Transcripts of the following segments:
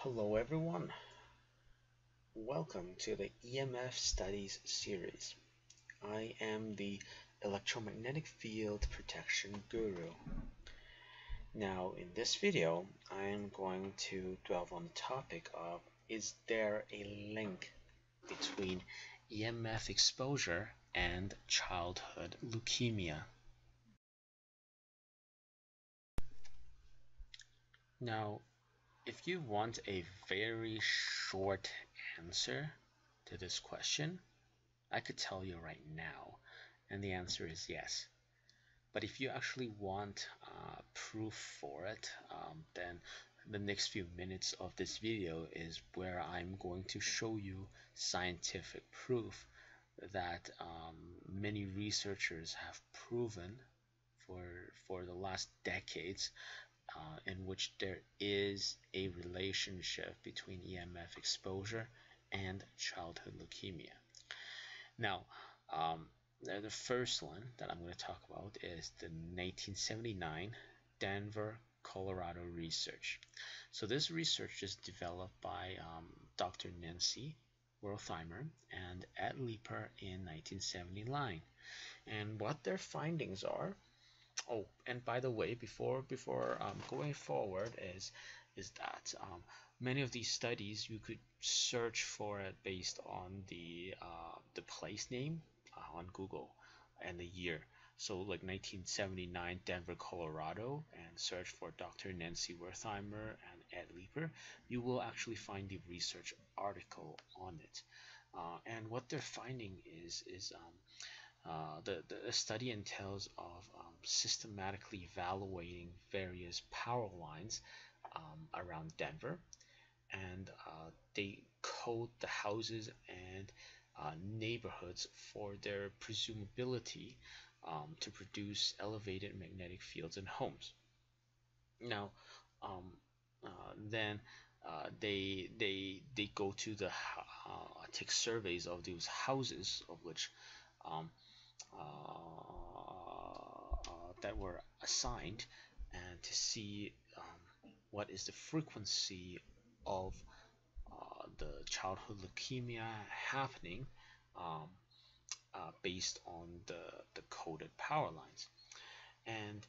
Hello everyone, welcome to the EMF Studies Series. I am the Electromagnetic Field Protection Guru. Now in this video, I am going to delve on the topic of is there a link between EMF exposure and childhood leukemia? Now, if you want a very short answer to this question, I could tell you right now, and the answer is yes. But if you actually want proof for it, then the next few minutes of this video is where I'm going to show you scientific proof that many researchers have proven for the last decades in which there is a relationship between EMF exposure and childhood leukemia. Now, the first one that I'm going to talk about is the 1979 Denver, Colorado research. So this research is developed by Dr. Nancy Wertheimer and Ed Leeper in 1979. And what their findings are, oh, and by the way, before going forward is that many of these studies you could search for it based on the place name on Google and the year. So like 1979 Denver, Colorado, and search for Dr. Nancy Wertheimer and Ed Leeper, you will actually find the research article on it. And what they're finding is the study entails of systematically evaluating various power lines around Denver, and they code the houses and neighborhoods for their presumability to produce elevated magnetic fields in homes. Now, then they go to the take surveys of those houses of which that were assigned, and to see what is the frequency of the childhood leukemia happening based on the coded power lines. And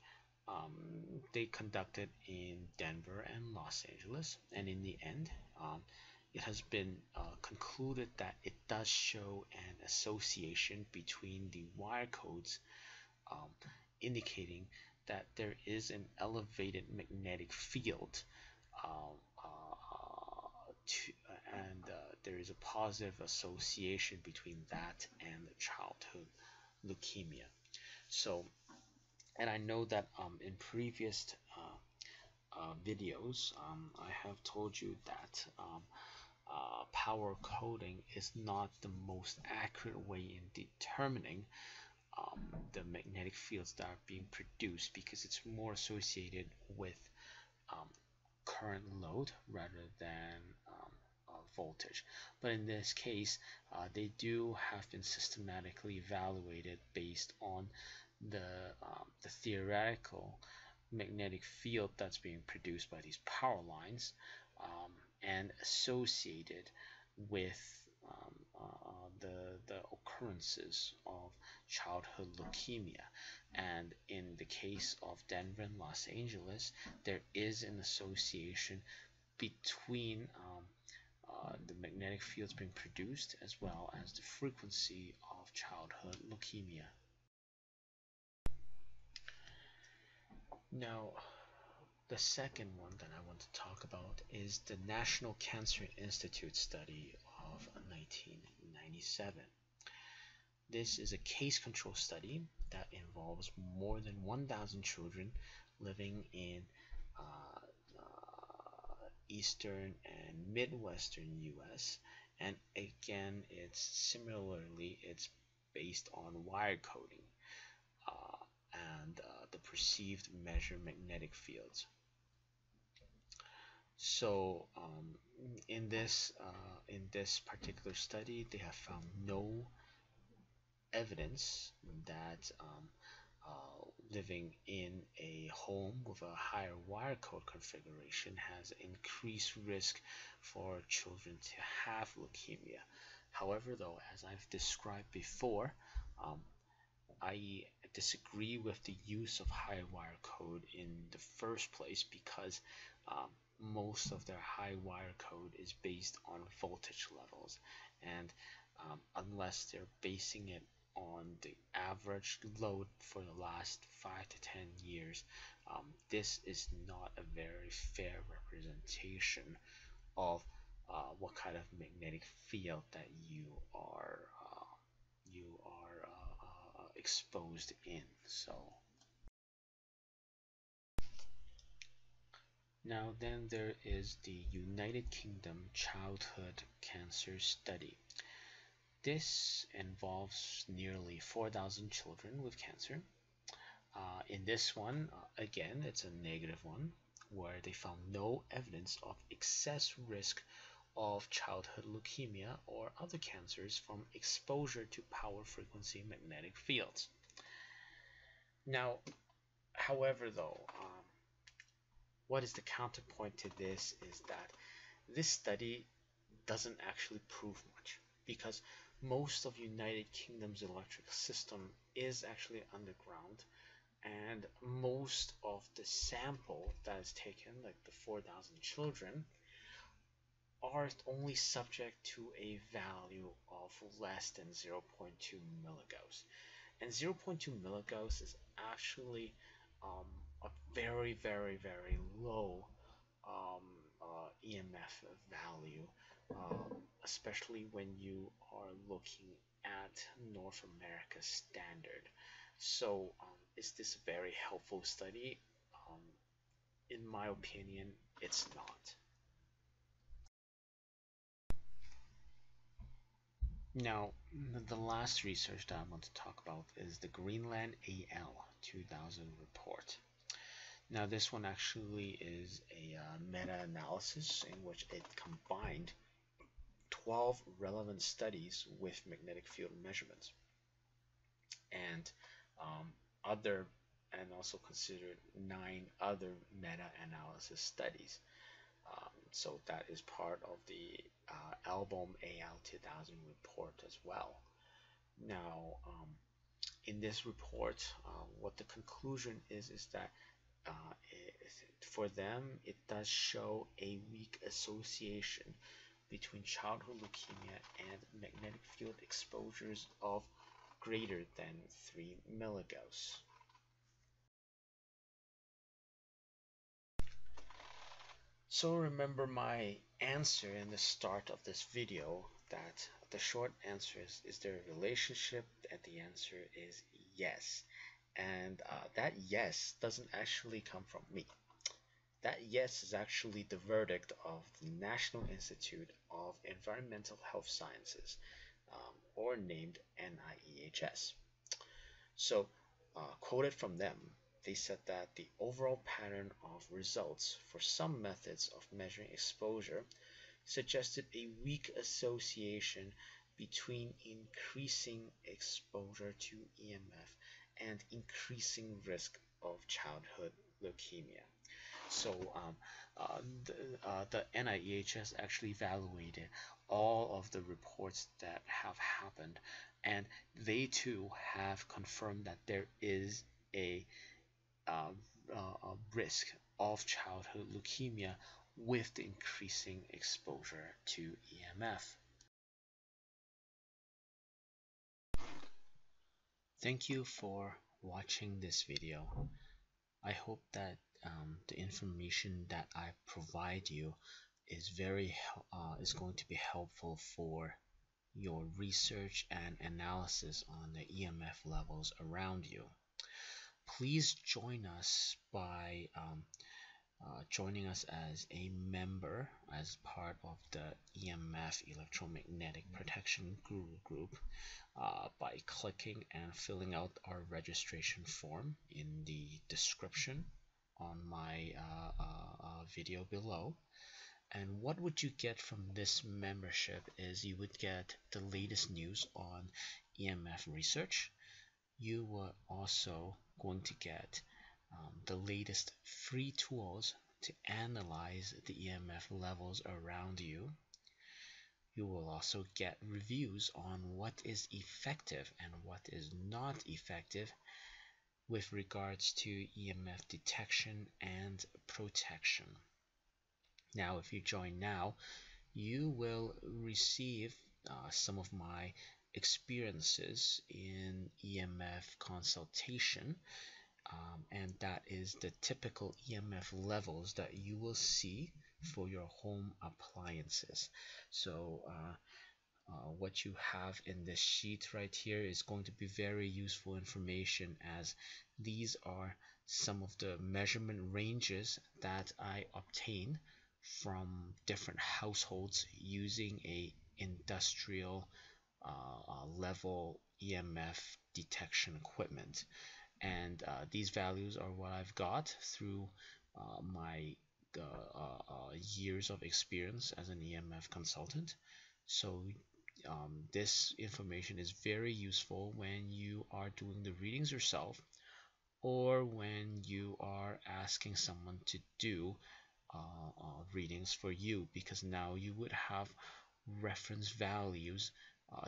they conducted in Denver and Los Angeles, and in the end it has been concluded that it does show an association between the wire codes, indicating that there is an elevated magnetic field, and there is a positive association between that and the childhood leukemia. So, and I know that in previous videos, I have told you that power coding is not the most accurate way in determining the magnetic fields that are being produced, because it's more associated with current load rather than voltage. But in this case, they do have been systematically evaluated based on the theoretical magnetic field that's being produced by these power lines, and associated with the occurrences of childhood leukemia. And in the case of Denver and Los Angeles, there is an association between the magnetic fields being produced as well as the frequency of childhood leukemia. Now, the second one that I want to talk about is the National Cancer Institute study of 1997. This is a case control study that involves more than 1,000 children living in eastern and midwestern US, and again it's based on wire coding and the perceived measured magnetic fields. So in this particular study, they have found no evidence that living in a home with a higher wire code configuration has increased risk for children to have leukemia. However, though, as I've described before, um, I disagree with the use of high wire code in the first place because um, most of their high wire code is based on voltage levels, and unless they're basing it on the average load for the last 5 to 10 years, this is not a very fair representation of what kind of magnetic field that you are exposed in. So now then there is the United Kingdom Childhood Cancer Study. This involves nearly 4,000 children with cancer. In this one, again, it's a negative one, where they found no evidence of excess risk of childhood leukemia or other cancers from exposure to power frequency magnetic fields. Now, however, though, what is the counterpoint to this is that this study doesn't actually prove much because most of United Kingdom's electric system is actually underground, and most of the sample that is taken, like the 4,000 children, are only subject to a value of less than 0.2 milligauss. And 0.2 milligauss is actually a very, very, very low um, EMF value, especially when you are looking at North America standard. So, is this a very helpful study? Um, in my opinion, it's not. Now, the last research that I want to talk about is the Greenland AL 2000 report. Now, this one actually is a meta-analysis in which it combined 12 relevant studies with magnetic field measurements and other, and also considered 9 other meta-analysis studies. So that is part of the album AL 2000 report as well. Now, in this report, what the conclusion is that for them, it does show a weak association between childhood leukemia and magnetic field exposures of greater than 3 milligauss. So remember my answer in the start of this video that the short answer is there a relationship, and the answer is yes. And that yes doesn't actually come from me. That yes is actually the verdict of the National Institute of Environmental Health Sciences, or named NIEHS. So, quoted from them, they said that the overall pattern of results for some methods of measuring exposure suggested a weak association between increasing exposure to EMF and increasing risk of childhood leukemia. So the NIEHS actually evaluated all of the reports that have happened, and they too have confirmed that there is uh, a risk of childhood leukemia with the increasing exposure to EMF. Thank you for watching this video. I hope that the information that I provide you is going to be helpful for your research and analysis on the EMF levels around you. Please join us by joining us as a member, as part of the EMF Electromagnetic Protection Group, by clicking and filling out our registration form in the description on my video below. And what would you get from this membership is you would get the latest news on EMF research. You will also going to get the latest free tools to analyze the EMF levels around you. You will also get reviews on what is effective and what is not effective with regards to EMF detection and protection. Now, if you join now, you will receive some of my experiences in EMF consultation, and that is the typical EMF levels that you will see for your home appliances. So what you have in this sheet right here is going to be very useful information, as these are some of the measurement ranges that I obtain from different households using a industrial level EMF detection equipment. And these values are what I've got through my years of experience as an EMF consultant. So this information is very useful when you are doing the readings yourself, or when you are asking someone to do readings for you, because now you would have reference values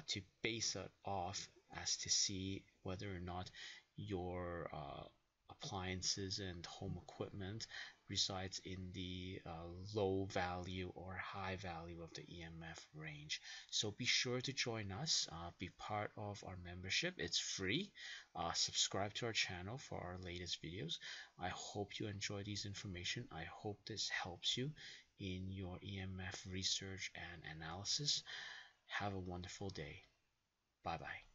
to base it off, as to see whether or not your appliances and home equipment resides in the low value or high value of the EMF range. So be sure to join us, be part of our membership. It's free. Subscribe to our channel for our latest videos. I hope you enjoy these information. I hope this helps you in your EMF research and analysis. Have a wonderful day. Bye bye.